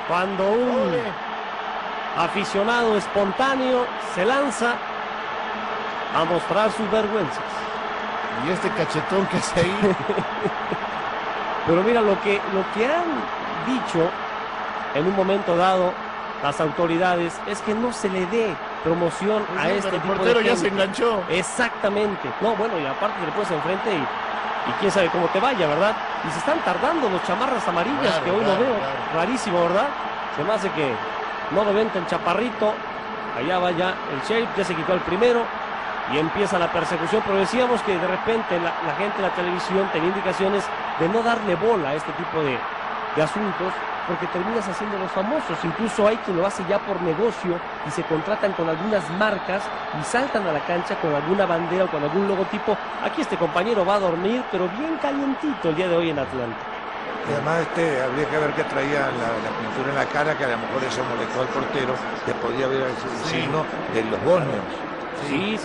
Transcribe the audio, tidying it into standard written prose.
Cuando un aficionado espontáneo se lanza a mostrar sus vergüenzas. Y este cachetón que hace ahí. Pero mira, lo que han dicho en un momento dado las autoridades es que no se le dé promoción a este tipo de gente. El portero ya se enganchó. Exactamente. No, bueno, y aparte te le pones enfrente y quién sabe cómo te vaya, ¿verdad? Y se están tardando los chamarras amarillas, claro, que hoy claro, lo veo. claro. Rarísimo, ¿verdad? Se me hace que no lo venta el chaparrito. Allá va ya el Sheriff, ya se quitó el primero y empieza la persecución. Pero decíamos que de repente la gente en la televisión tenía indicaciones de no darle bola a este tipo de asuntos, porque terminas haciendo los famosos. Incluso hay quien lo hace ya por negocio y se contratan con algunas marcas y saltan a la cancha con alguna bandera o con algún logotipo. Aquí este compañero va a dormir, pero bien calientito el día de hoy en Atlanta. Y además habría que ver que traía la pintura en la cara, que a lo mejor eso molestó al portero, que podía haber el signo de los bonios. Sí.